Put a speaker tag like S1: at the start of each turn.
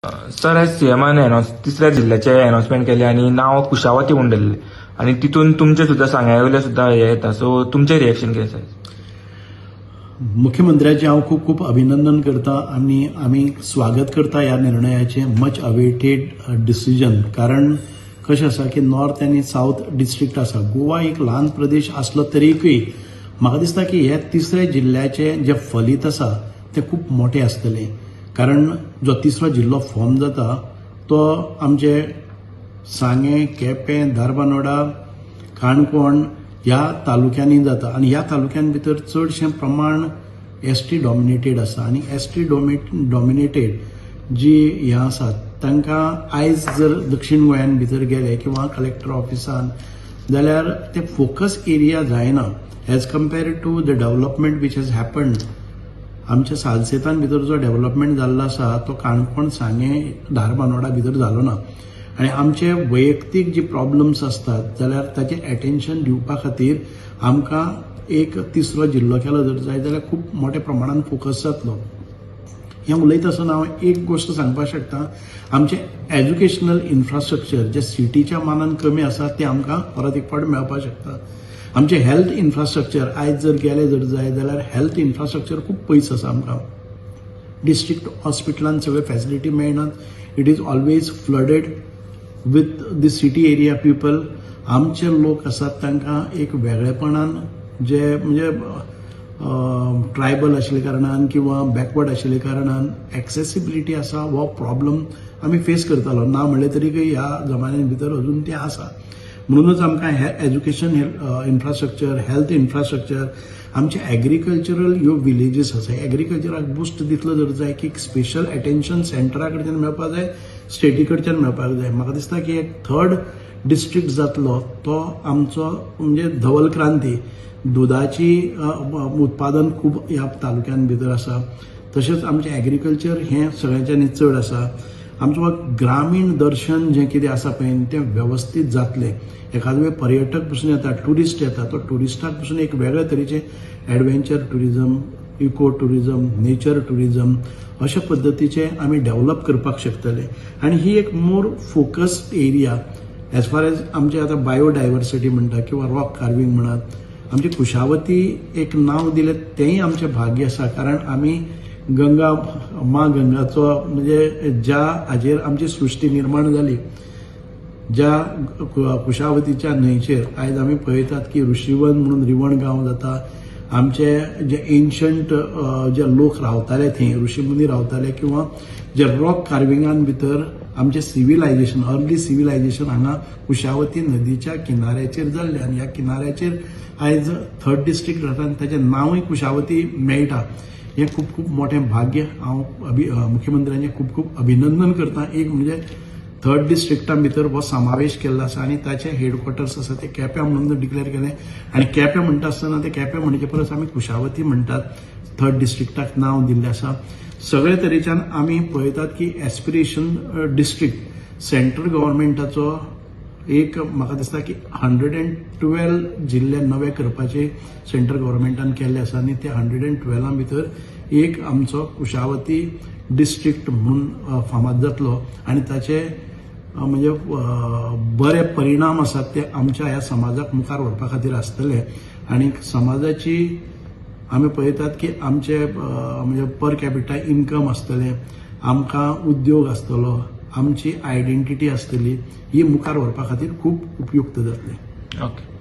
S1: Sir आज सीएमान तिसऱ्या जिल्ह्याचे अनाउन्समेंट केले आणि नाव कुशावती म्हणून दिलेले आणि तिथून तुमचे सुद्धा सांगायला सुद्धा हे येता सो तुमचे रिएक्शन कितें सर?
S2: मुख्यमंत्र्याचे हांव खूब खूब अभिनंदन करता आणि आम्ही स्वागत करता ह्या निर्णयाचे मच अवेटेड डिसिजन. कारण कशें आसा की नॉर्थ आनी साऊथ डिस्ट्रिक्ट आसा. गोवा एक ल्हान प्रदेश असलो तरीकय म्हाका दिसता की हे तिसऱ्या जिल्ह्याचे जे फलीत आसा ते खूप मोठे आसतले. कारण जो तिसरो जिल्लो फॉर्म जाता तो आमचे सांगे, केपें, धारबांदोडा, काणकोण ह्या तालुक्यांनी जाता आणि ह्या तालुक्यां भितर चडशें प्रमाण एसटी डॉमिनेटेड आसा आणि एसटी डॉमिनेटेड जी हे आसात तांकां आयज जर दक्षिण गोंयान भितर गेले किंवा कलेक्टर ऑफिसान जाल्यार ते फोकस एरिया जायना as compared to the development which has happened. आमच्या सालसेतान भितर जो डेव्हलपमेंट जाल्लो आसा तो काणकोण, सांगे, धारबांदोडा भितर जालो ना. आणि आमचे वैयक्तीक जी प्रॉब्लम्स असतात जाल्यार ताचे अटेन्शन दिवपा खातीर आमकां एक तिसरो जिल्लो केलो जर जाय जाल्यार खूब मोठ्या प्रमाणात फोकस जातलो. हें उलयता आसतना हांव एक गोष्ट सांगपाक शकता. आमचे एज्युकेशनल इन्फ्रास्ट्रक्चर जे सिटीच्या मानान कमी आसा ते आमकां परत एक फावट मेळपाक शकता. आमचे हेल्थ इन्फ्रास्ट्रक्चर आयज जर गेले जर जाय जाल्यार हेल्थ इन्फ्रास्ट्रक्चर खूब पयस आसा आमकां. डिस्ट्रिक्ट हॉस्पिटलांत सगळे फॅसिलिटी मेळनात. It is always flooded with the city area people. आमचे लोक आसात तांकां एक वेगळेपणान जे म्हणजे ट्रायबल आशिल्ल्या कारणान किंवा बॅकवर्ड आशिल्ल्या कारणान एक्सेसिबिलिटी आसा हो प्रॉब्लम आमी फेस करतालो ना म्हणले तरी ह्या जमान्यान भितर अजून ते आसा. म्हणूनच आमकां हे एज्युकेशन इन्फ्रास्ट्रक्चर, हेल्थ इन्फ्रास्ट्रक्चर, आमचे एग्रीकल्चरल ह्यो विलेजीस आसा एग्रीकल्चराक बुस्ट दितलो जर जाय की स्पेशल अटेन्शन सेंटरा कडच्यान मेळपाक जाय, स्टेटी कडच्यान मेळपाक जाय. म्हाका दिसता की एक थर्ड डिस्ट्रिक्ट जातलो तो आमचो म्हणजे धवल क्रांती. दुधाची उत्पादन खूब ह्या तालुक्यान भितर आसा. तशेंच आमचें एग्रीकल्चर हें सगळ्यांच्यानी चड आसा. आमचो ग्रामीण दर्शन जें कितें आसा पळय तें व्यवस्थीत जातलें. एखादो वेळ पर्यटक पसून येता, टुरिस्ट येता, तो टुरिस्टाक पसून एक वेगळे तरेचे adventure tourism, eco tourism, nature tourism अशा पद्दतीचे आमी डेव्हलप करपाक शकतले. आनी ही एक more focused area as far as आमचे आतां बायोडायवर्सिटी म्हणटा किंवा रॉक कार्विंग म्हणत. आमची कुशावती एक नाव दिलें तेंय आमचें भाग्य आसा. कारण आमी गंगा मा गंगाचो म्हणजे ज्या हाजेर आमची सृश्टी निर्माण जाली, ज्या कुशावतीच्या न्हंयचेर आयज आमी पळयतात की ऋषिवन म्हणून रिवण गांव जाता. आमचे जे एन्शंट जे लोक रावताले थंय ऋषिमुनी रावताले किंवा जे रॉक कार्विंगान भितर आमचे सिव्हिलायझेशन अर्ली सिव्हिलायझेशन हांगा कुशावती नदीच्या किनाऱ्याचेर जाल्ले आणि ह्या किनाऱ्याचेर आयज थर्ड डिस्ट्रिक्ट जाता आनी ताचें नांवूय कुशावती मेळटा. हें खूब खूब मोठें भाग्य. हांव मुख्यमंत्र्याचें खूब खूब अभिनंदन करता. एक म्हणजे थर्ड डिस्ट्रिक्टां भितर हो समावेश केल्लो आसा आणि ताचे हेडक्वॉर्टर्स आसा ते केप्यां म्हणून डिक्लेअर केलें. आणि केप्यां म्हणटा आसतना ते केप्यां म्हणचे परस आमी कुशावती म्हणटात. थर्ड डिस्ट्रिक्टाक नांव दिल्लें आसा. सगळे तरेच्यान आमी पळयतात की एस्पिरेशन डिस्ट्रिक्ट सेंट्रल गव्हर्मेंटाचो एक म्हाका दिसता की 112 जिल्ले नवे करपाचे सेंट्रल गव्हर्मेंटान केल्ले आसा आणि त्या 112 भितर एक आमचो कुशावती डिस्ट्रिक्ट म्हणून फामाद जातलो आणि ताचे म्हणजे बरे परिणाम आसात ते आमच्या ह्या समाजाक मुखार व्हरपा खातीर आसतले. आणि समाजाची आमी पळयतात की आमचे म्हणजे पर कॅपिटा इन्कम आसतले, आमकां उद्योग आसतलो, आमची आयडेंटिटी आसतली, ही मुखार व्हरपा खातीर खूब उपयुक्त जातली.
S1: ओके.